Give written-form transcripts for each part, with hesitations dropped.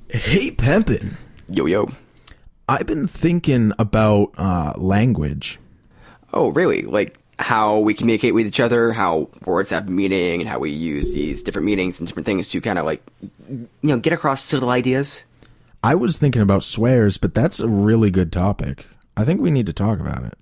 Hey, Pimpin'. Yo, yo. I've been thinking about language. Oh, really? Like how we communicate with each other, how words have meaning, and how we use these different meanings and different things to kind of get across subtle ideas? I was thinking about swears, but that's a really good topic. I think we need to talk about it.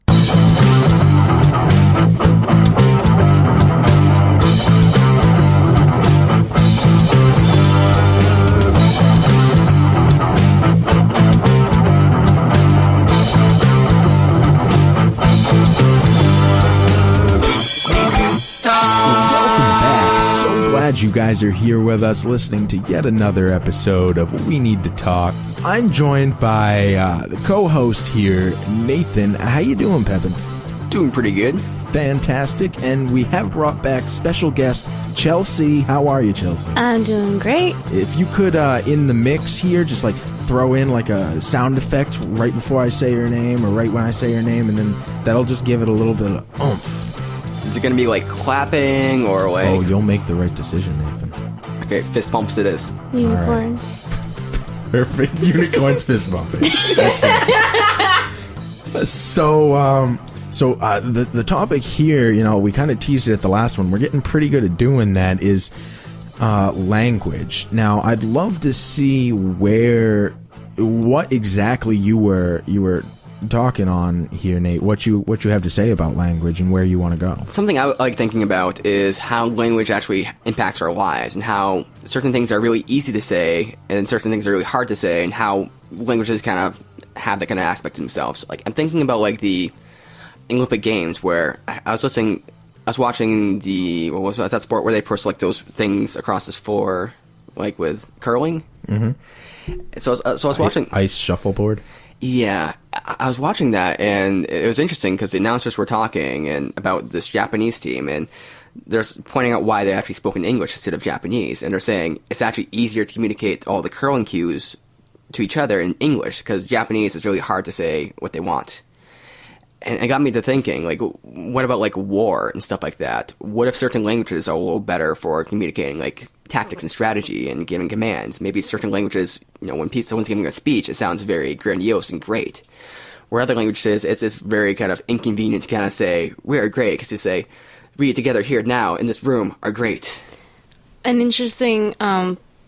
You guys are here with us listening to yet another episode of We Need to Talk. I'm joined by the co-host here, Nathan. How you doing, Pepin? Doing pretty good. Fantastic. And we have brought back special guest Chelsea. How are you, Chelsea? I'm doing great. If you could, in the mix here, just throw in a sound effect right before I say your name or right when I say your name, and then that'll just give it a little bit of oomph. Is it going to be clapping or Oh, you'll make the right decision, Nathan. Okay, fist bumps it is. Unicorns. Right. Perfect. Unicorns fist bumping. That's it. So the topic here, we kind of teased it at the last one. We're getting pretty good at doing that, is language. Now, I'd love to see what exactly you were talking on here, Nate, what you have to say about language and where you want to go. Something I like thinking about is how language actually impacts our lives, and how certain things are really easy to say and certain things are really hard to say, and how languages kind of have that kind of aspect to themselves. I'm thinking about the Olympic Games, where I was watching what was that sport where they push those things across this floor, with curling. Mm-hmm. So I was watching ice shuffleboard. Yeah, I was watching that, and it was interesting because the announcers were talking about this Japanese team, and they're pointing out why they actually spoke in English instead of Japanese, and they're saying it's actually easier to communicate all the curling cues to each other in English, because Japanese is really hard to say what they want. And it got me to thinking, what about, war and stuff like that? What if certain languages are a little better for communicating, tactics and strategy and giving commands? Maybe certain languages, when someone's giving a speech, it sounds very grandiose and great. Where other languages, it's very kind of inconvenient to kind of say, we are great, because you say, we together here now in this room are great. An interesting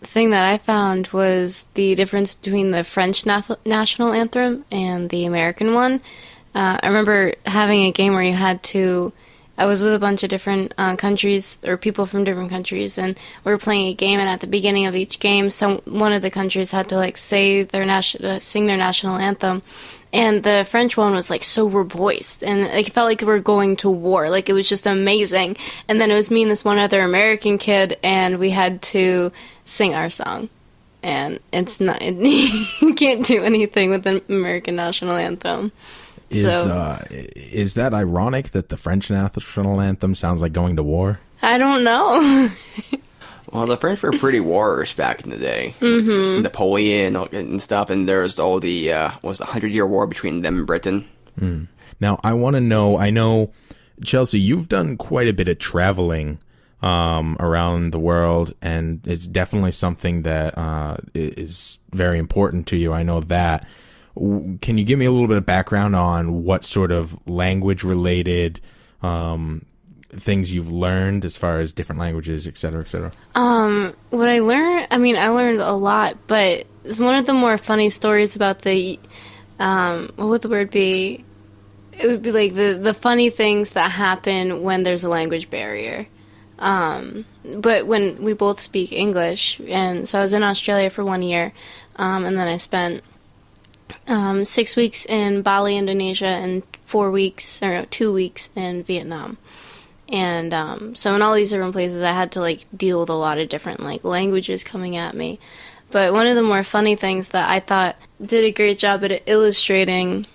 thing that I found was the difference between the French national anthem and the American one. I remember having a game where I was with a bunch of different countries, or people from different countries, and we were playing a game, and at the beginning of each game, one of the countries had to sing their national anthem, and the French one was so voiced, and it felt like we were going to war. It was just amazing. And then it was me and this one other American kid, and we had to sing our song. And it's not, you can't do anything with the American national anthem. Is that ironic that the French national anthem sounds like going to war? I don't know. Well, the French were pretty warriors back in the day. Mm-hmm. Napoleon and stuff, and there's all the 100-year war between them and Britain. Mm. Now, I want to know, I know, Chelsea, you've done quite a bit of traveling around the world, and it's definitely something that is very important to you. I know that. Can you give me a little bit of background on what sort of language-related things you've learned as far as different languages, et cetera, et cetera? What I learned, I learned a lot, but it's one of the more funny stories about what would the word be? It would be the funny things that happen when there's a language barrier. But when we both speak English, and so I was in Australia for 1 year, and then I spent 6 weeks in Bali, Indonesia, and 2 weeks in Vietnam. And so in all these different places, I had to deal with a lot of different languages coming at me. But one of the more funny things that I thought did a great job at illustrating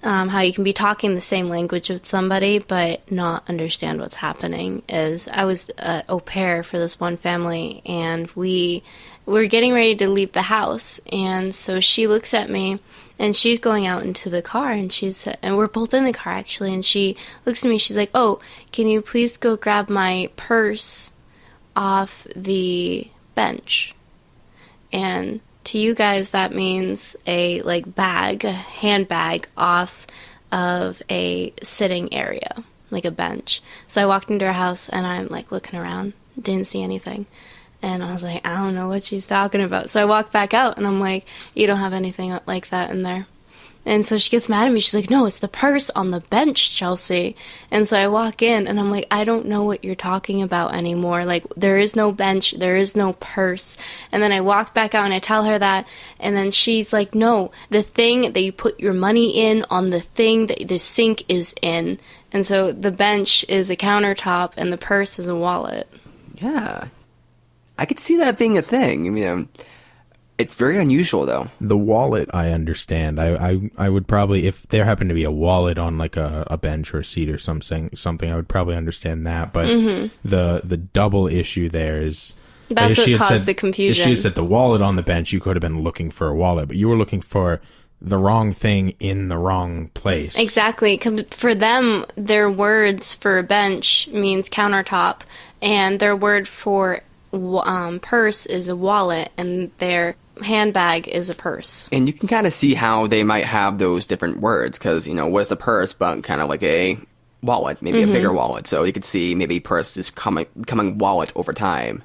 how you can be talking the same language with somebody but not understand what's happening is I was an au pair for this one family, and we were getting ready to leave the house, and so she looks at me, and she's going out into the car, and we're both in the car actually, and she looks at me, she's like, "Oh, can you please go grab my purse off the bench?" And to you guys that means a like bag, a handbag off of a sitting area, like a bench. So I walked into her house and I'm like looking around, didn't see anything. And I was like, I don't know what she's talking about. So I walked back out and I'm like, you don't have anything like that in there. And so she gets mad at me. She's like, no, it's the purse on the bench, Chelsea. And so I walk in and I'm like, I don't know what you're talking about anymore. Like, there is no bench. There is no purse. And then I walk back out and I tell her that. And then she's like, no, the thing that you put your money in on the thing that the sink is in. And so the bench is a countertop and the purse is a wallet. Yeah. I could see that being a thing. I mean, it's very unusual, though. The wallet, I understand. I would probably, if there happened to be a wallet on like a bench or a seat or something, I would probably understand that. But the double issue there is that's what caused the confusion. If she had said the wallet on the bench, you could have been looking for a wallet, but you were looking for the wrong thing in the wrong place. Exactly. 'Cause for them, their words for bench means countertop, and their word for purse is a wallet, and their handbag is a purse. And you can kind of see how they might have those different words, because, what is a purse but kind of like a wallet, maybe a bigger wallet. So you could see maybe purse is becoming wallet over time.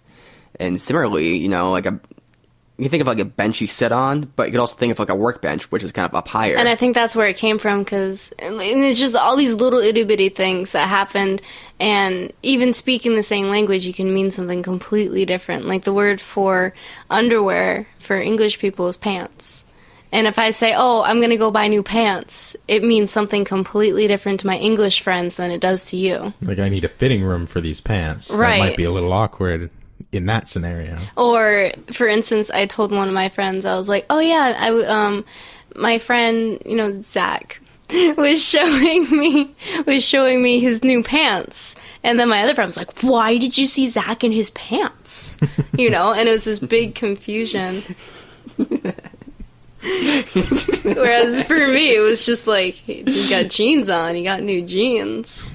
And similarly, like you can think of like a bench you sit on, but you could also think of like a workbench, which is kind of up higher. And I think that's where it came from, because it's just all these little itty-bitty things that happened, and even speaking the same language, you can mean something completely different. Like the word for underwear for English people is pants. And if I say, oh, I'm going to go buy new pants, it means something completely different to my English friends than it does to you. Like, I need a fitting room for these pants. Right. That might be a little awkward in that scenario. Or, for instance, I told one of my friends, I was like, oh yeah, my friend, Zach, was showing me his new pants. And then my other friend was like, why did you see Zach in his pants? And it was this big confusion. Whereas for me, it was just like, he got jeans on, he got new jeans.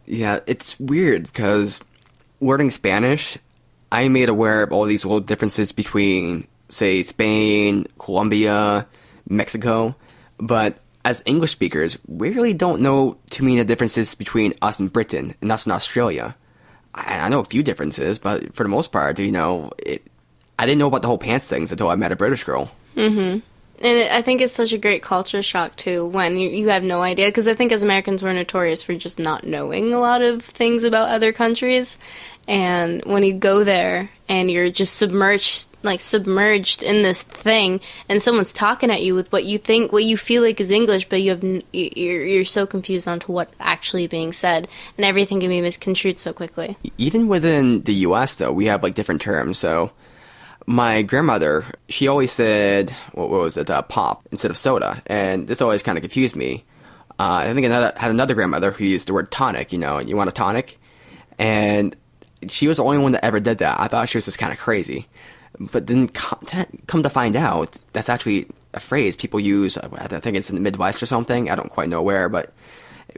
Yeah, it's weird, because learning Spanish, I made aware of all these little differences between, say, Spain, Colombia, Mexico, but as English speakers, we really don't know too many differences between us and Britain and us and Australia. I know a few differences, but for the most part, I didn't know about the whole pants things until I met a British girl. Mm-hmm. And I think it's such a great culture shock, too, when you have no idea. Because I think as Americans, we're notorious for just not knowing a lot of things about other countries. And when you go there and you're just submerged in this thing, and someone's talking at you with what you feel like is English, but you're so confused onto what's actually being said, and everything can be misconstrued so quickly. Even within the U.S., though, we have different terms. So my grandmother, she always said, what was it, pop instead of soda, and this always kind of confused me. I think I had another grandmother who used the word tonic, and you want a tonic? And she was the only one that ever did that. I thought she was just kind of crazy. But then come to find out, that's actually a phrase people use. I think it's in the Midwest or something. I don't quite know where, but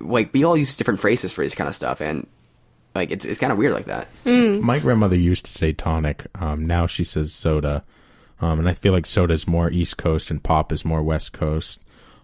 we all use different phrases for this kind of stuff, and it's kind of weird like that. My grandmother used to say tonic. Now she says soda. And I feel like soda is more East Coast and pop is more West Coast.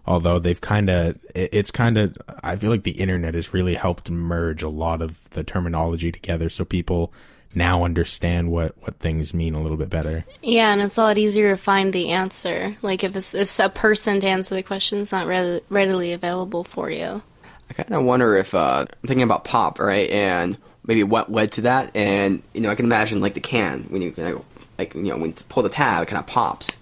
Although I feel like the internet has really helped merge a lot of the terminology together, so people now understand what things mean a little bit better. Yeah, and it's a lot easier to find the answer. Like if a person to answer the question is not readily available for you. I kind of wonder if, I'm thinking about pop, right, and maybe what led to that, and, I can imagine, the can, when you, when you pull the tab, it kind of pops.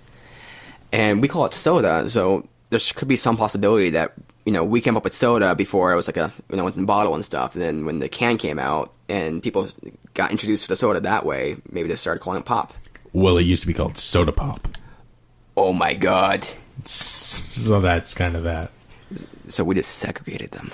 And we call it soda, so there could be some possibility that, we came up with soda before it was in a bottle and stuff, and then when the can came out, and people got introduced to the soda that way, maybe they started calling it pop. Well, it used to be called soda pop. Oh my god. So that's kind of that. So we just segregated them.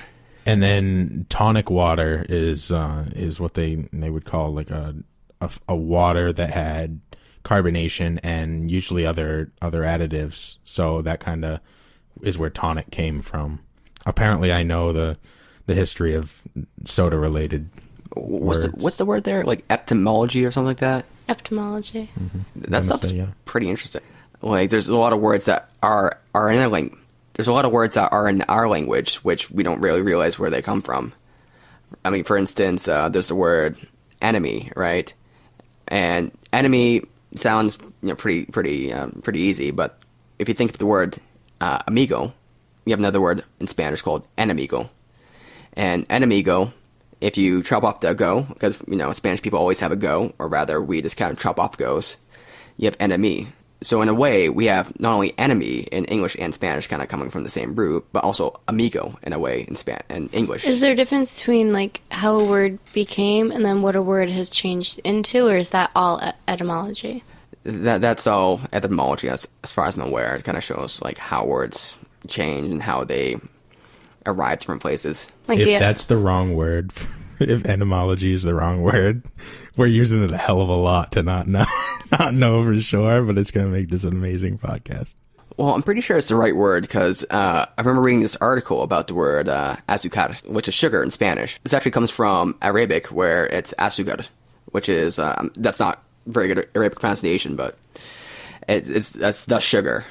And then tonic water is what they would call a water that had carbonation and usually other additives. So that kind of is where tonic came from. Apparently, I know the history of soda related words. What's the word there? Etymology or something like that? Etymology. That stuff's pretty interesting. Like, there's a lot of words that are in a language. There's a lot of words that are in our language, which we don't really realize where they come from. I mean, for instance, there's the word enemy, right? And enemy sounds pretty easy, but if you think of the word amigo, you have another word in Spanish called enemigo. And enemigo, if you chop off the go, because Spanish people always have a go, or rather we just kind of chop off goes, you have enemy. So in a way, we have not only enemy in English and Spanish kind of coming from the same root, but also amigo in a way in English. Is there a difference between like how a word became and then what a word has changed into, or is that all etymology? That's all etymology as far as I'm aware. It kind of shows like how words change and how they arrive from places. Like if that's the wrong word, if etymology is the wrong word, we're using it a hell of a lot to not know for sure, but it's going to make this an amazing podcast. Well, I'm pretty sure it's the right word because I remember reading this article about the word azúcar, which is sugar in Spanish. This actually comes from Arabic, where it's azúcar, which is, that's not very good Arabic pronunciation, but that's the sugar.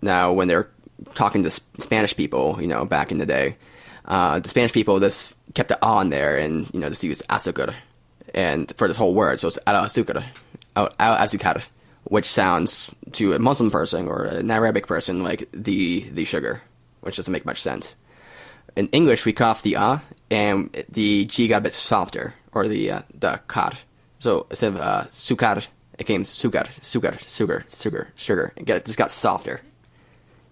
Now, when they're talking to Spanish people, back in the day, the Spanish people just kept the on there and, just used azúcar and for this whole word. So it's al azúcar, which sounds to a Muslim person or an Arabic person like the sugar, which doesn't make much sense. In English, we cut off the and the G got a bit softer, or the car. So instead of sucar, it came sugar. It just got softer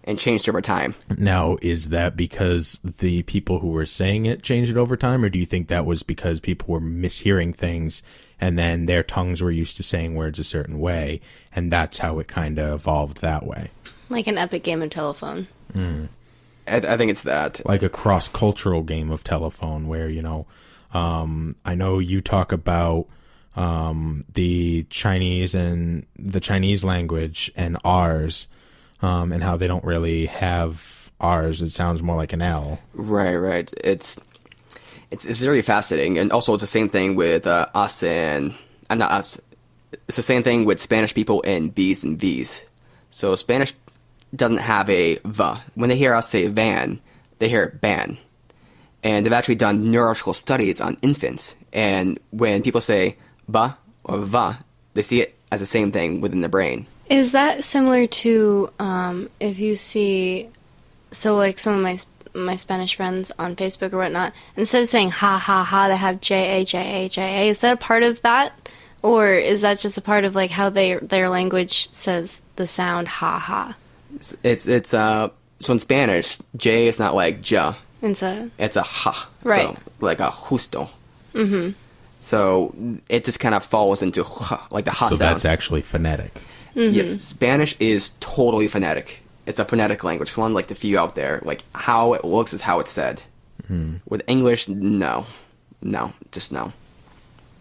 and changed over time. Now, is that because the people who were saying it changed it over time, or do you think that was because people were mishearing things and then their tongues were used to saying words a certain way, and that's how it kind of evolved that way? Like an epic game of telephone. I think it's that. Like a cross-cultural game of telephone where, I know you talk about the Chinese and the Chinese language and ours, and how they don't really have R's. It sounds more like an L. Right. It's very fascinating, and also it's the same thing with us and not us. It's the same thing with Spanish people and B's and V's. So Spanish doesn't have a V. When they hear us say van, they hear ban. And they've actually done neurological studies on infants, and when people say ba or va, they see it as the same thing within the brain. Is that similar to if you see, so like some of my Spanish friends on Facebook or whatnot, instead of saying ha ha ha, they have J-A-J-A-J-A. Is that a part of that? Or is that just a part of like how their language says the sound ha ha? It's so in Spanish, J is not like ja. It's a ha. Right. So like a justo. Mm-hmm. So it just kind of falls into ha, like the ha So sound. that's actually phonetic. Mm-hmm. Yes, Spanish is totally phonetic. It's a phonetic language. One like the few out there. Like how it looks is how it's said. Mm-hmm. With English, no, just no.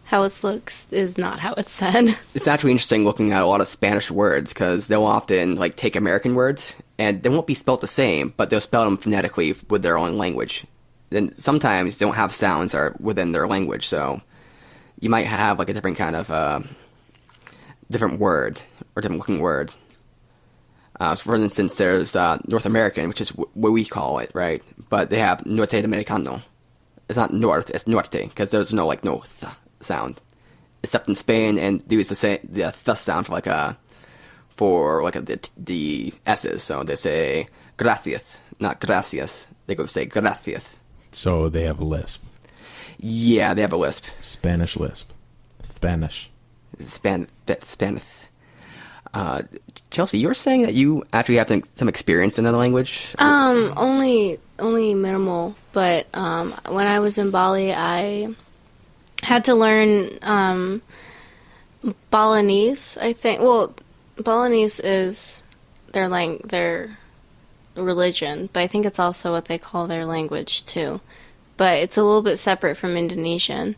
How it looks is not how it's said. It's actually interesting looking at a lot of Spanish words because they'll often like take American words and they won't be spelled the same, but they'll spell them phonetically with their own language. Then sometimes they don't have sounds are within their language, so you might have like a different kind of different word or different looking word. So for instance, there's North American, which is what we call it, right? But they have Norte Americano. It's not North, it's Norte, because there's no like no th sound, except in Spain, and they used to say the th sound for the s's. So they say gracias, not gracias. They go say gracias. So they have a lisp. Yeah, they have a lisp. Spanish lisp. Spanish. Chelsea, you were saying that you actually have some experience in another language? Only minimal, but when I was in Bali, I had to learn Balinese, I think. Well, Balinese is their religion, but I think it's also what they call their language too. But it's a little bit separate from Indonesian.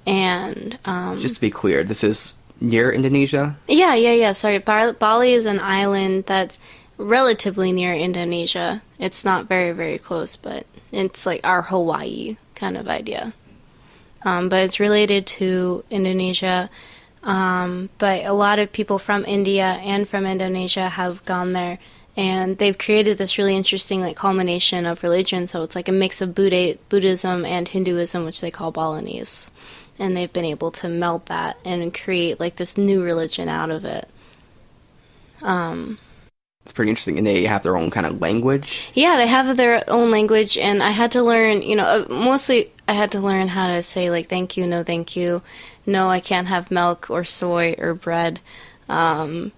And just to be clear, this is near Indonesia? Yeah. Sorry, Bali is an island that's relatively near Indonesia. It's not very, very close, but it's like our Hawaii kind of idea. But it's related to Indonesia. But a lot of people from India and from Indonesia have gone there, and they've created this really interesting like culmination of religion. So it's like a mix of Buddhism and Hinduism, which they call Balinese. And they've been able to meld that and create like this new religion out of it. It's pretty interesting. And they have their own kind of language? Yeah, they have their own language, and I had to learn, mostly I had to learn how to say like thank you, no, I can't have milk or soy or bread, and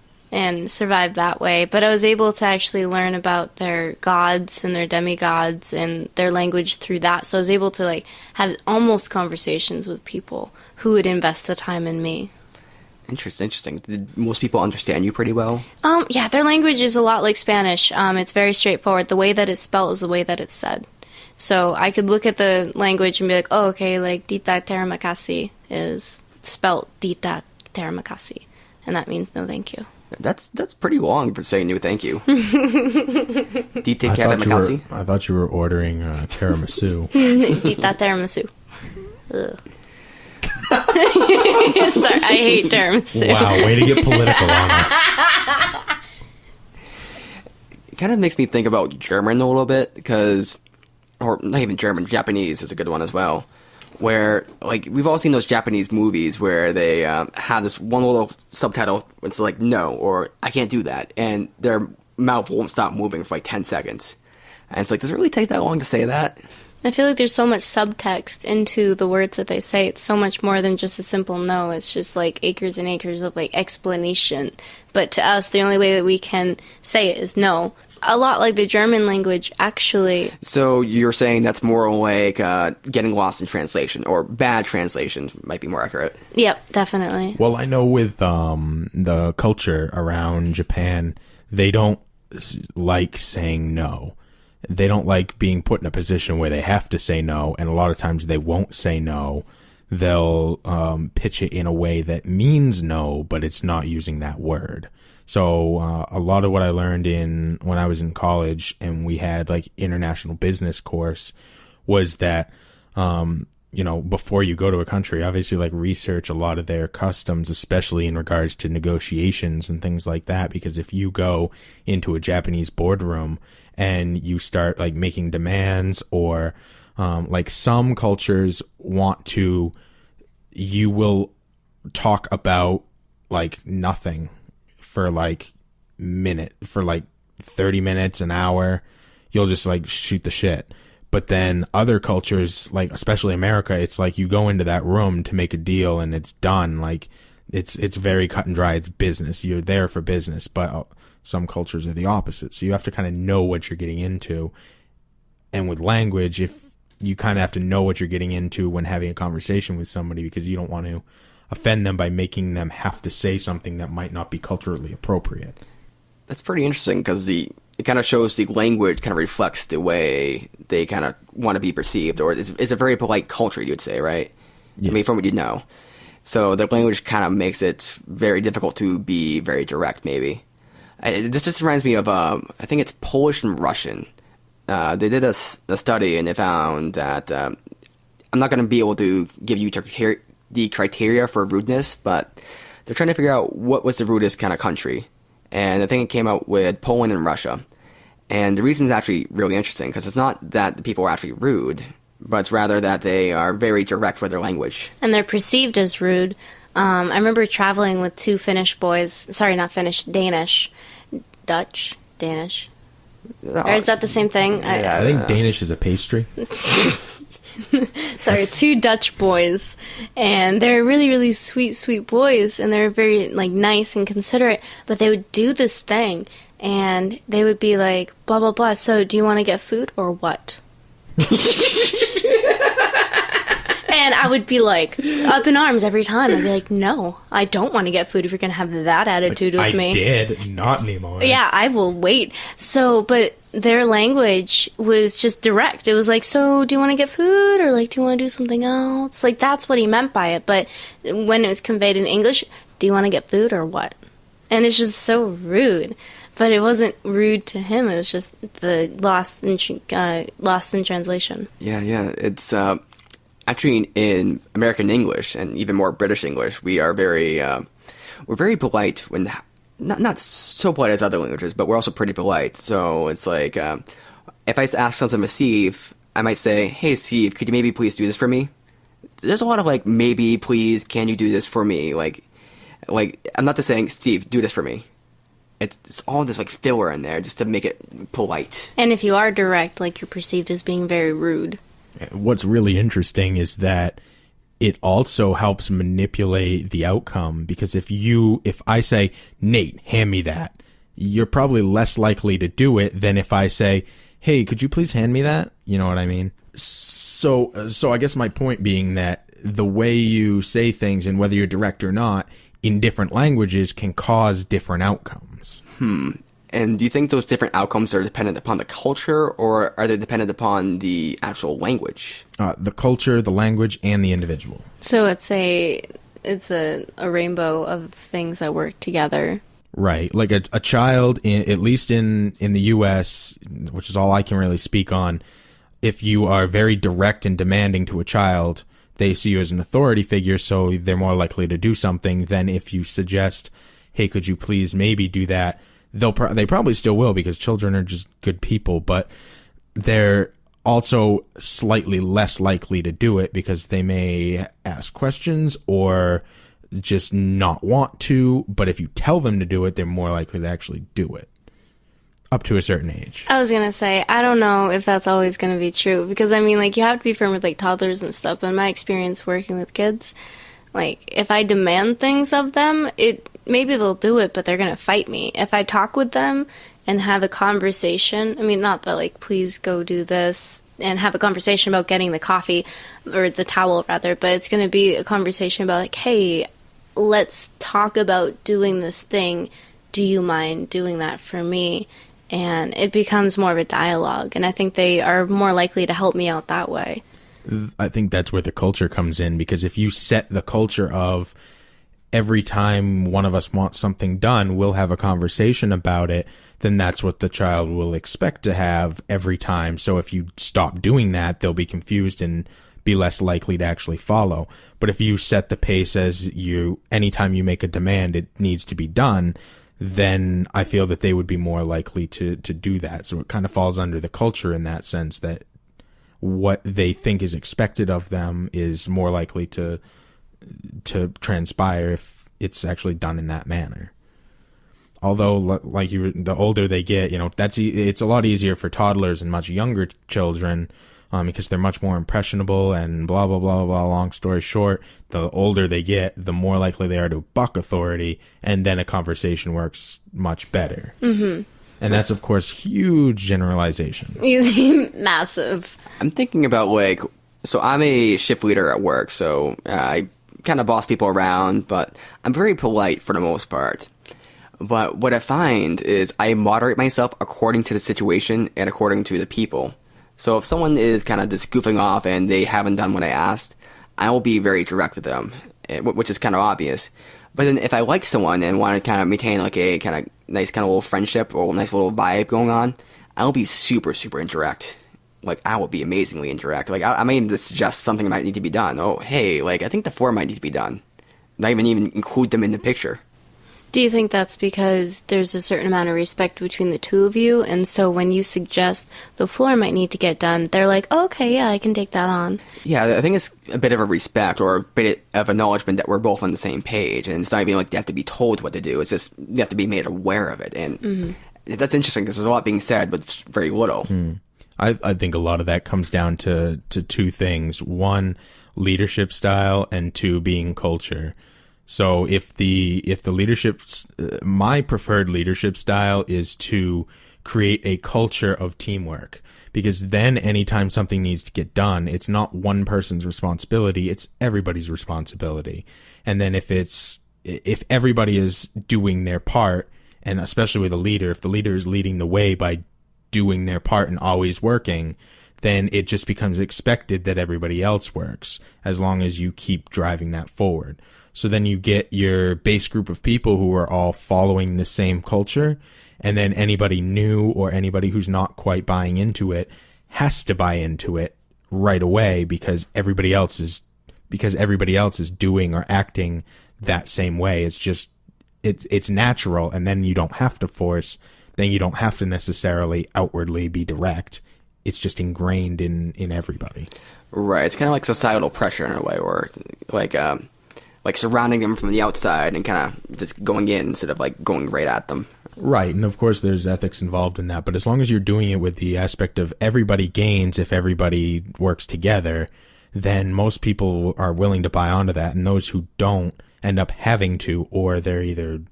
survive that way. But I was able to actually learn about their gods and their demigods and their language through that. So I was able to like have almost conversations with people who would invest the time in me. Interesting. Did most people understand you pretty well? Yeah, their language is a lot like Spanish. It's very straightforward. The way that it's spelled is the way that it's said. So I could look at the language and be like, oh, okay, like Dita terima kasih is spelled Dita terima kasih, and that means no thank you. That's pretty long for saying no thank you. Dita terima kasih. I thought you were ordering tiramisu. Dita tiramisu. Ugh. Sorry, I hate tiramisu. Wow, way to get political on us. It kind of makes me think about German a little bit, or not even German, Japanese is a good one as well. Where, like, we've all seen those Japanese movies where they have this one little subtitle, it's like, no, or I can't do that, and their mouth won't stop moving for like 10 seconds. And it's like, does it really take that long to say that? I feel like there's so much subtext into the words that they say. It's so much more than just a simple no. It's just like acres and acres of like explanation. But to us, the only way that we can say it is no. A lot like the German language, actually. So you're saying that's more like getting lost in translation, or bad translation might be more accurate. Yep, definitely. Well, I know with the culture around Japan, they don't like saying no. They don't like being put in a position where they have to say no, and a lot of times they won't say no. They'll pitch it in a way that means no, but it's not using that word. So a lot of what I learned when I was in college and we had like international business course was that, before you go to a country, obviously like research a lot of their customs, especially in regards to negotiations and things like that. Because if you go into a Japanese boardroom and you start like making demands, or like some cultures you will talk about like nothing for like 30 minutes, an hour. You'll just like shoot the shit. But then other cultures, like especially America, it's like you go into that room to make a deal and it's done. Like it's very cut and dry. It's business. You're there for business. But some cultures are the opposite. So you have to kind of know what you're getting into. And with language, if you kind of have to know what you're getting into when having a conversation with somebody, because you don't want to offend them by making them have to say something that might not be culturally appropriate. That's pretty interesting, because it kind of shows the language kind of reflects the way they kind of want to be perceived, or it's a very polite culture, you'd say, right? Yeah. I mean, from what you know. So the language kind of makes it very difficult to be very direct, maybe. This just reminds me of, I think it's Polish and Russian. They did a study, and they found that I'm not going to be able to give you the criteria for rudeness, but they're trying to figure out what was the rudest kind of country. And I think it came out with Poland and Russia. And the reason is actually really interesting, because it's not that the people are actually rude, but it's rather that they are very direct with their language. And they're perceived as rude. I remember traveling with two Finnish boys. Sorry, not Finnish, Danish. Danish. Or is that the same thing? Yeah, I think Danish is a pastry. Sorry, two Dutch boys, and they're really, really sweet boys, and they're very like nice and considerate. But they would do this thing, and they would be like, blah blah blah. So, do you want to get food or what? And I would be like up in arms every time. I'd be like, no, I don't want to get food if you're going to have that attitude with me. I did, not anymore. Yeah, I will wait. So, but their language was just direct. It was like, so do you want to get food, or like, do you want to do something else? Like, that's what he meant by it. But when it was conveyed in English, do you want to get food or what? And it's just so rude. But it wasn't rude to him. It was just the lost in translation. Yeah. actually in American English and even more British English, we are we're very polite when not so polite as other languages, but we're also pretty polite. So it's like if I ask something to Steve, I might say, "Hey Steve, could you maybe please do this for me?" There's a lot of like, maybe, please, can you do this for me? Like I'm not just saying, Steve, do this for me. It's all this like filler in there just to make it polite. And if you are direct, like you're perceived as being very rude. What's really interesting is that it also helps manipulate the outcome, because if I say, Nate, hand me that, you're probably less likely to do it than if I say, hey, could you please hand me that? You know what I mean? So I guess my point being that the way you say things and whether you're direct or not in different languages can cause different outcomes. And do you think those different outcomes are dependent upon the culture, or are they dependent upon the actual language? The culture, the language, and the individual. So it's a rainbow of things that work together. Right. Like a child, at least in the U.S., which is all I can really speak on, if you are very direct and demanding to a child, they see you as an authority figure, so they're more likely to do something than if you suggest, hey, could you please maybe do that? They probably still will, because children are just good people, but they're also slightly less likely to do it because they may ask questions or just not want to. But if you tell them to do it, they're more likely to actually do it up to a certain age. I was going to say, I don't know if that's always going to be true, because I mean, like, you have to be firm with like toddlers and stuff. But in my experience working with kids, like, if I demand things of them, maybe they'll do it, but they're going to fight me. If I talk with them and have a conversation, I mean, not that, like, please go do this, and have a conversation about getting the coffee, or the towel, rather, but it's going to be a conversation about, like, hey, let's talk about doing this thing. Do you mind doing that for me? And it becomes more of a dialogue, and I think they are more likely to help me out that way. I think that's where the culture comes in, because if you set the culture of every time one of us wants something done, we'll have a conversation about it, then that's what the child will expect to have every time. So if you stop doing that, they'll be confused and be less likely to actually follow. But if you set the pace as anytime you make a demand, it needs to be done, then I feel that they would be more likely to do that. So it kind of falls under the culture in that sense, that what they think is expected of them is more likely to transpire if it's actually done in that manner. Although, like the older they get, it's a lot easier for toddlers and much younger children, because they're much more impressionable and blah, blah, blah, blah. Long story short, the older they get, the more likely they are to buck authority, and then a conversation works much better. Mm-hmm. And that's, of course, huge generalizations. Massive. I'm thinking about, so I'm a shift leader at work, so I kind of boss people around, but I'm very polite for the most part. But what I find is I moderate myself according to the situation and according to the people. So if someone is kind of just goofing off and they haven't done what I asked, I will be very direct with them, which is kind of obvious. But then if I like someone and want to kind of maintain like a kind of nice kind of little friendship or nice little vibe going on, I'll be super, super indirect. Like, I will be amazingly indirect. Like, I might even just suggest something might need to be done. Oh, hey, like, I think the floor might need to be done. Not even include them in the picture. Do you think that's because there's a certain amount of respect between the two of you, and so when you suggest the floor might need to get done, they're like, oh, okay, yeah, I can take that on? Yeah, I think it's a bit of a respect or a bit of acknowledgement that we're both on the same page, and it's not even like they have to be told what to do. It's just you have to be made aware of it, and that's interesting because there's a lot being said, but very little. I think a lot of that comes down to two things. One, leadership style, and two, being culture. So if the leadership, my preferred leadership style is to create a culture of teamwork, because then anytime something needs to get done, it's not one person's responsibility, it's everybody's responsibility. And then if everybody is doing their part, and especially with a leader, if the leader is leading the way by doing their part and always working, then it just becomes expected that everybody else works, as long as you keep driving that forward. So then you get your base group of people who are all following the same culture, and then anybody new or anybody who's not quite buying into it has to buy into it right away because everybody else is doing or acting that same way. It's just, it's natural, and then you don't have to force, then you don't have to necessarily outwardly be direct. It's just ingrained in everybody. Right. It's kind of like societal pressure in a way, or like surrounding them from the outside and kind of just going in instead of like going right at them. Right. And of course there's ethics involved in that, but as long as you're doing it with the aspect of everybody gains if everybody works together, then most people are willing to buy onto that, and those who don't end up having to, or they're either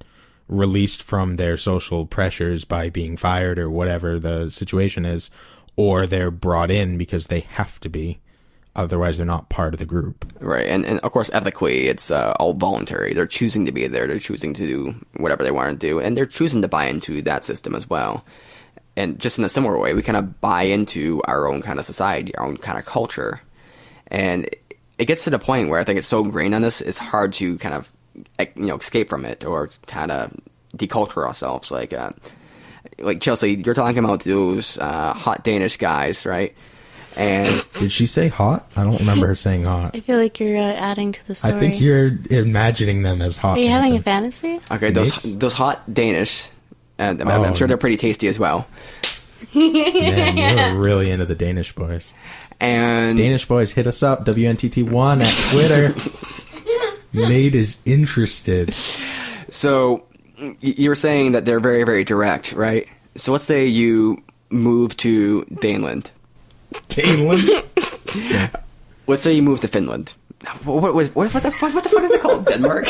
released from their social pressures by being fired or whatever the situation is, or they're brought in because they have to be. Otherwise, they're not part of the group. Right. And of course, ethically, it's all voluntary. They're choosing to be there. They're choosing to do whatever they want to do. And they're choosing to buy into that system as well. And just in a similar way, we kind of buy into our own kind of society, our own kind of culture. And it gets to the point where I think it's so ingrained on us, it's hard to kind of, escape from it or kind of deculture ourselves. Like Chelsea, you're talking about those hot Danish guys, right? And did she say hot? I don't remember her saying hot. I feel like you're adding to the story. I think you're imagining them as hot. Are you having a fantasy? Okay, those hot Danish, and I'm sure they're pretty tasty as well. Man, you're really into the Danish boys. And Danish boys, hit us up, WNTT1 at Twitter. Nate is interested. So you're saying that they're very, very direct, right? So let's say you move to Daneland. Yeah. Let's say you move to Finland. What the fuck is it called? Denmark?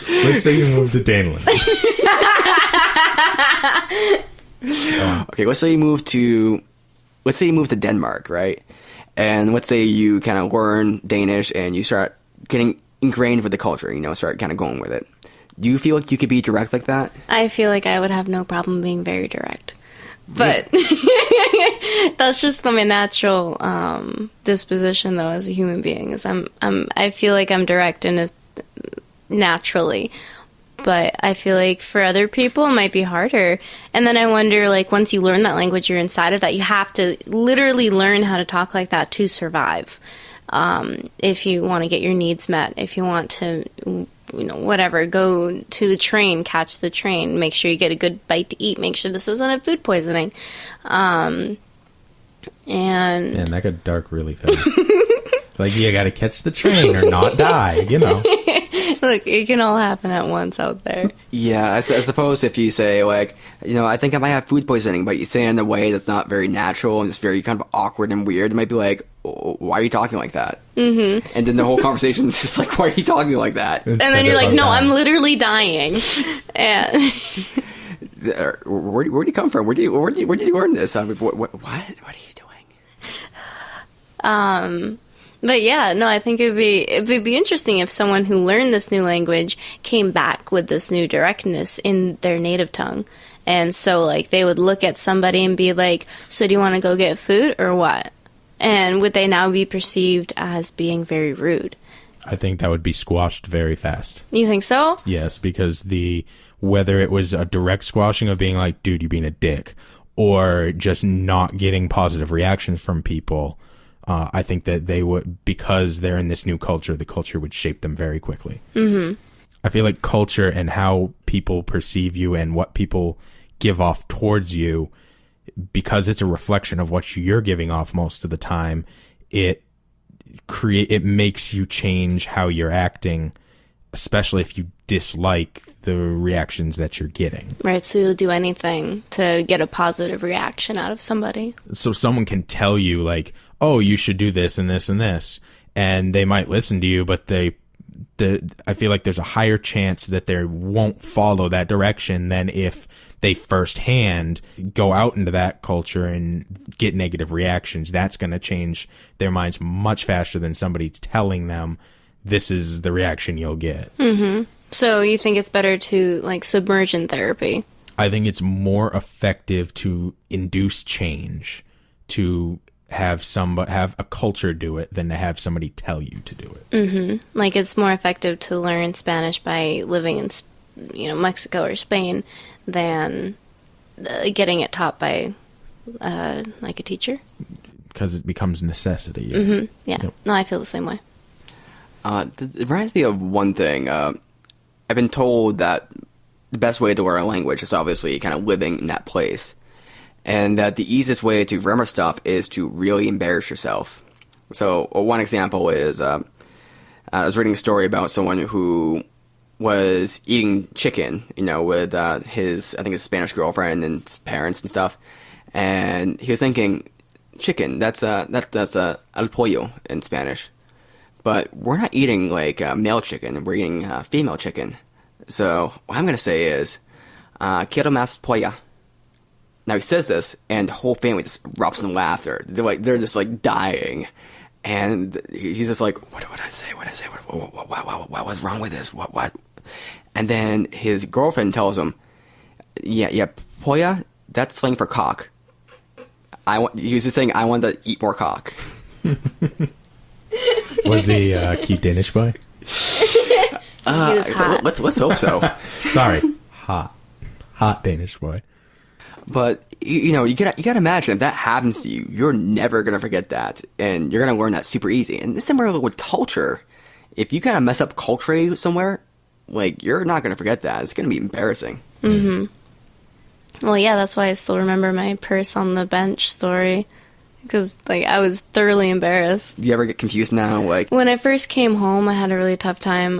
Let's say you move to Daneland. Okay, let's say you move to Denmark, right? And let's say you kind of learn Danish and you start getting ingrained with the culture, start kind of going with it. Do you feel like you could be direct like that? I feel like I would have no problem being very direct. But that's just my natural disposition, though, as a human being. Is I feel like I'm direct naturally, but I feel like for other people it might be harder. And then I wonder, like, once you learn that language, you're inside of that. You have to literally learn how to talk like that to survive. If you want to get your needs met, if you want to, whatever, go to the train, catch the train, make sure you get a good bite to eat, make sure this doesn't have food poisoning. And man, that got dark really fast. Like, you gotta catch the train or not die, Look, it can all happen at once out there. Yeah, I suppose if you say, like, I think I might have food poisoning, but you say it in a way that's not very natural and it's very kind of awkward and weird, it might be like, oh, why are you talking like that? Mm-hmm. And then the whole conversation is just like, why are you talking like that? And then you're like, no, I'm literally dying. And where do you come from? Where did you learn this? I mean, what are you doing? But yeah, no, I think it would be interesting if someone who learned this new language came back with this new directness in their native tongue. And so, like, they would look at somebody and be like, so do you want to go get food or what? And would they now be perceived as being very rude? I think that would be squashed very fast. You think so? Yes, because whether it was a direct squashing of being like, dude, you're being a dick, or just not getting positive reactions from people, I think that they would, because they're in this new culture, the culture would shape them very quickly. Mm-hmm. I feel like culture and how people perceive you and what people give off towards you, because it's a reflection of what you're giving off most of the time, it makes you change how you're acting, especially if you dislike the reactions that you're getting. Right, so you'll do anything to get a positive reaction out of somebody. So someone can tell you, like, oh, you should do this and this and this, and they might listen to you, but I feel like there's a higher chance that they won't follow that direction than if they firsthand go out into that culture and get negative reactions. That's going to change their minds much faster than somebody telling them this is the reaction you'll get. Mm-hmm. So you think it's better to, like, submerge in therapy? I think it's more effective to induce change, to have a culture do it than to have somebody tell you to do it. Mm-hmm. Like, it's more effective to learn Spanish by living in, Mexico or Spain than getting it taught by, like, a teacher? because it becomes necessity. Yeah. Yep. No, I feel the same way. It reminds me of one thing. I've been told that the best way to learn a language is obviously kind of living in that place. And that the easiest way to remember stuff is to really embarrass yourself. So one example is I was reading a story about someone who was eating chicken, with his Spanish girlfriend and his parents and stuff. And he was thinking, chicken, that's el pollo in Spanish. But we're not eating male chicken, we're eating female chicken. So what I'm going to say is, quiero más pollo. Now he says this, and the whole family just erupts in laughter. They're just dying. And he's just like, what did I say? What did I say? What was wrong with this? What? And then his girlfriend tells him, yeah, polla, that's slang for cock. He was just saying, I want to eat more cock. Was he cute Danish boy? He was hot. Let's hope so. Sorry, hot Danish boy. But you gotta imagine if that happens to you, you're never gonna forget that, and you're gonna learn that super easy. And this similar with culture. If you kind of mess up culturally somewhere, you're not gonna forget that. It's gonna be embarrassing. Mm-hmm. Well, yeah, that's why I still remember my purse on the bench story. Because, I was thoroughly embarrassed. Do you ever get confused now? When I first came home, I had a really tough time,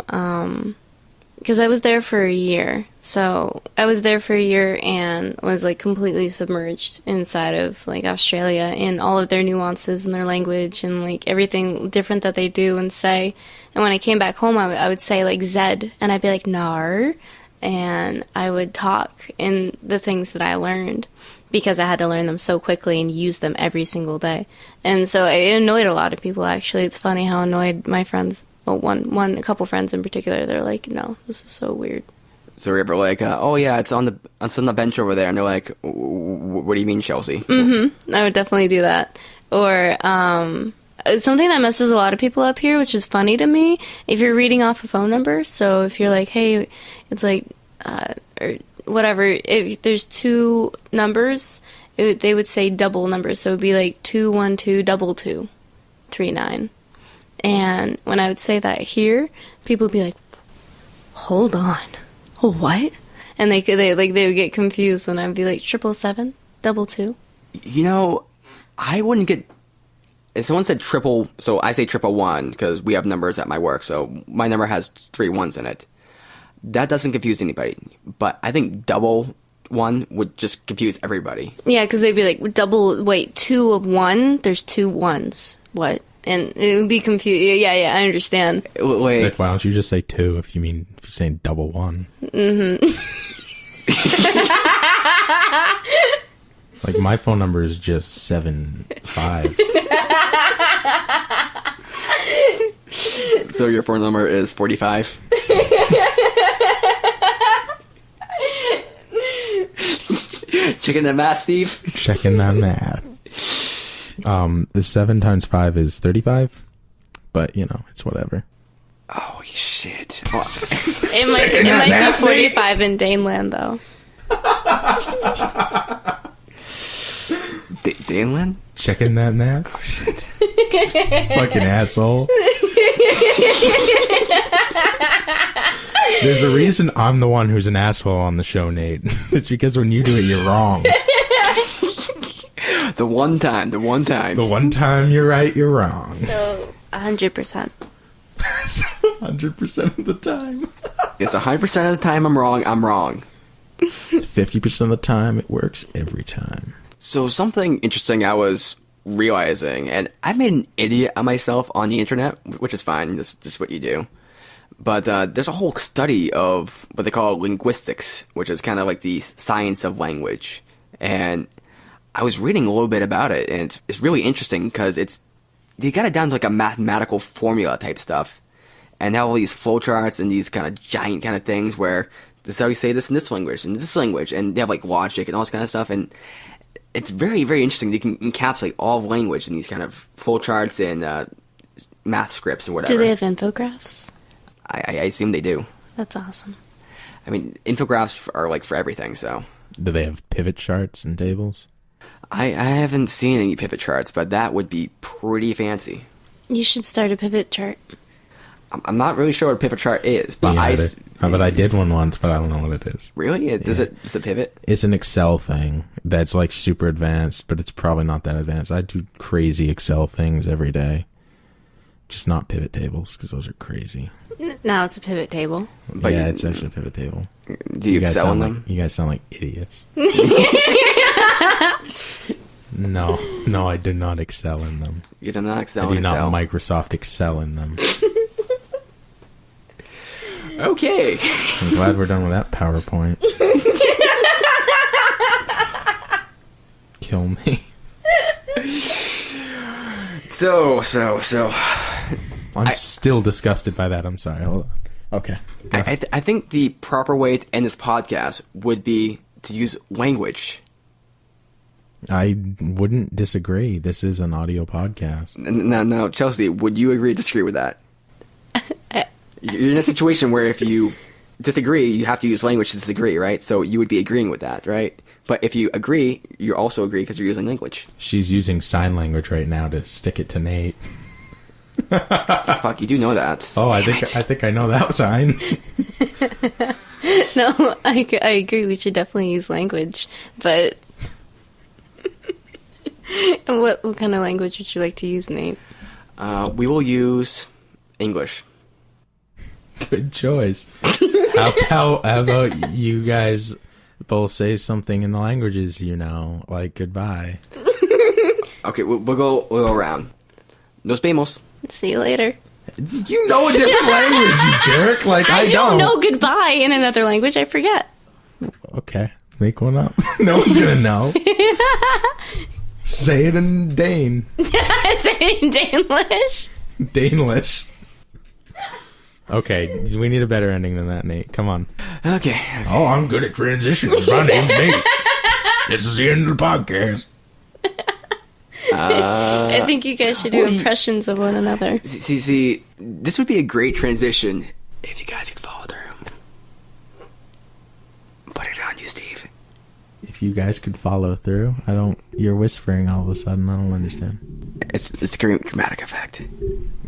because I was there for a year. So, I was there for a year and was, completely submerged inside of, Australia and all of their nuances and their language and, everything different that they do and say. And when I came back home, I would say, Zed, and I'd be like, nar, and I would talk in the things that I learned. Because I had to learn them so quickly and use them every single day. And so it annoyed a lot of people, actually. It's funny how annoyed my friends, well, a couple friends in particular, they're like, no, this is so weird. So you're ever oh yeah, it's on the bench over there. And they're like, what do you mean, Chelsea? Mm-hmm. I would definitely do that. Or something that messes a lot of people up here, which is funny to me, if you're reading off a phone number. So if you're like, hey, it's or whatever, if there's two numbers, they would say double numbers, so it would be 2122239. And when I would say that here, people would be like, hold on, what? And they would get confused, and I'd be like, 77722. I wouldn't get. If someone said triple, so I say 111 because we have numbers at my work, so my number has 3 ones in it. That doesn't confuse anybody, but I think double one would just confuse everybody. Yeah, because they'd be like, 2 of 1, there's 2 ones. What? And it would be confused. Yeah, I understand. Wait. Why don't you just say 2 if you're saying double 1? Mm-hmm. My phone number is just 7 5s. So your phone number is 45? Checking that math, Steve? Checking that math. 7 times 5 is 35, but it's whatever. Oh shit! It might be 45 in Daneland though. Daneland? Checking that math? Oh shit! Fucking asshole. There's a reason I'm the one who's an asshole on the show, Nate. It's because when you do it, you're wrong. The one time. The one time you're right, you're wrong. So, 100%. 100% of the time. It's 100% of the time I'm wrong. 50% of the time, it works every time. So something interesting I was realizing, and I made an idiot of myself on the internet, which is fine, that's just what you do. But there's a whole study of what they call linguistics, which is kind of like the science of language. And I was reading a little bit about it, and it's really interesting because they got it down to a mathematical formula type stuff. And they have all these flowcharts and these kind of giant kind of things where this is how you say this in this language, and this language, and they have logic and all this kind of stuff. And it's very, very interesting. They can encapsulate all of language in these kind of flowcharts and math scripts and whatever. Do they have infographics? I assume they do. That's awesome. I mean, infographics are for everything, so. Do they have pivot charts and tables? I haven't seen any pivot charts, but that would be pretty fancy. You should start a pivot chart. I'm not really sure what a pivot chart is, but I did one once, but I don't know what it is. Really? Does it pivot? It's an Excel thing that's like super advanced, but it's probably not that advanced. I do crazy Excel things every day. Just not pivot tables, because those are crazy. Now it's a pivot table. But yeah, it's actually a pivot table. Do you excel in them? You guys sound like idiots. No, I do not excel in them. You do not excel I in do Excel? not Microsoft Excel in them. Okay. I'm glad we're done with that PowerPoint. Kill me. So. I'm still disgusted by that. I'm sorry. Hold on. Okay. I think the proper way to end this podcast would be to use language. I wouldn't disagree. This is an audio podcast. Now, Chelsea, would you agree or disagree with that? You're in a situation where if you disagree, you have to use language to disagree, right? So you would be agreeing with that, right? But if you agree, you also agree because you're using language. She's using sign language right now to stick it to Nate. Fuck, you do know that. Oh, I think I know that sign. No, I agree. We should definitely use language, but what kind of language would you like to use, Nate? We will use English. Good choice. How about you guys both say something in the languages you know, like goodbye? Okay, we'll go around. Nos vemos. See you later. You know a different language, you jerk. Like I don't know goodbye in another language. I forget. Okay, make one up. No one's gonna know. Say it in Dane. Say it in Danish. Danish. Okay, we need a better ending than that, Nate. Come on. Okay. Oh, I'm good at transitions. My name's Nate. This is the end of the podcast. I think you guys should do impressions of one another. See, this would be a great transition if you guys could follow through. Put it on you, Steve. If you guys could follow through, you're whispering all of a sudden. I don't understand. It's dramatic effect.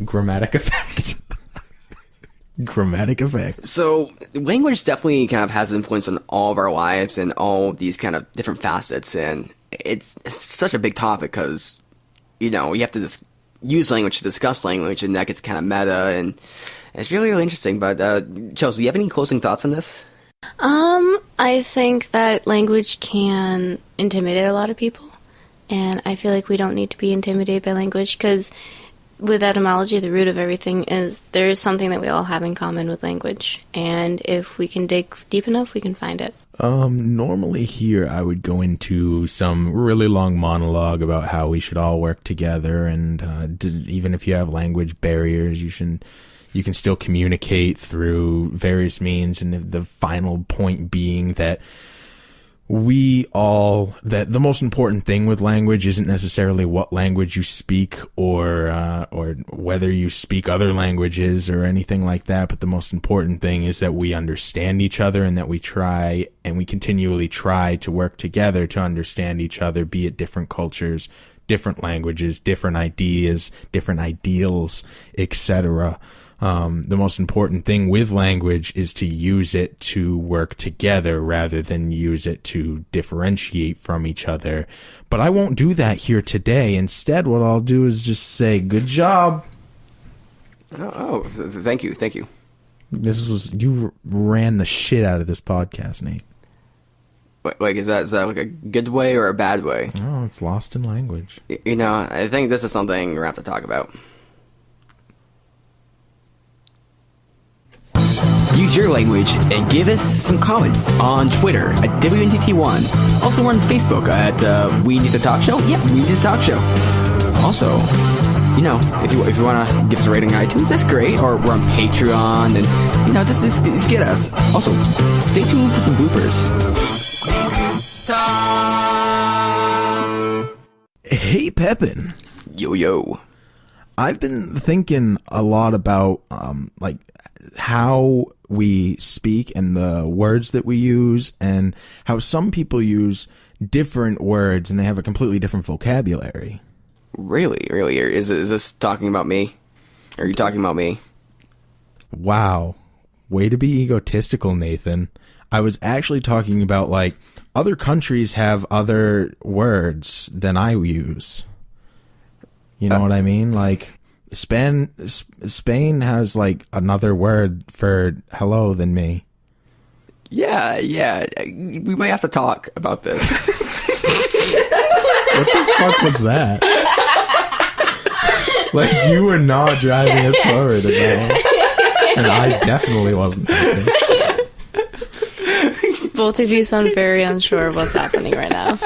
Grammatic effect. Grammatic effect. So, language definitely kind of has an influence on all of our lives and all of these kind of different facets, and it's such a big topic because, you have to use language to discuss language, and that gets kind of meta, and it's really, really interesting. But, Chelsea, do you have any closing thoughts on this? I think that language can intimidate a lot of people, and I feel like we don't need to be intimidated by language, because with etymology, the root of everything is there is something that we all have in common with language, and if we can dig deep enough, we can find it. Normally here I would go into some really long monologue about how we should all work together, and even if you have language barriers, you can still communicate through various means, and the final point being that that the most important thing with language isn't necessarily what language you speak or whether you speak other languages or anything like that, but the most important thing is that we understand each other, and that we try and we continually try to work together to understand each other, be it different cultures, different languages, different ideas, different ideals, etc. The most important thing with language is to use it to work together rather than use it to differentiate from each other. But I won't do that here today. Instead, what I'll do is just say, good job. Thank you. You ran the shit out of this podcast, Nate. Like, is that like a good way or a bad way? Oh, it's lost in language. I think this is something we're going to have to talk about. Use your language and give us some comments on Twitter at WNTT1. Also, we're on Facebook at We Need to Talk Show. Yep, We Need to Talk Show. Also, if you want to give us a rating on iTunes, that's great. Or we're on Patreon, and just get us. Also, stay tuned for some bloopers. Hey, Pepin. Yo. I've been thinking a lot about how we speak and the words that we use, and how some people use different words and they have a completely different vocabulary. Really? Is this talking about me? Are you talking about me? Wow. Way to be egotistical, Nathan. I was actually talking about, like, other countries have other words than I use. You know what I mean? Like, Spain has, like, another word for hello than me. Yeah. We might have to talk about this. What the fuck was that? Like, you were not driving us forward at all. And I definitely wasn't. Both of you sound very unsure of what's happening right now.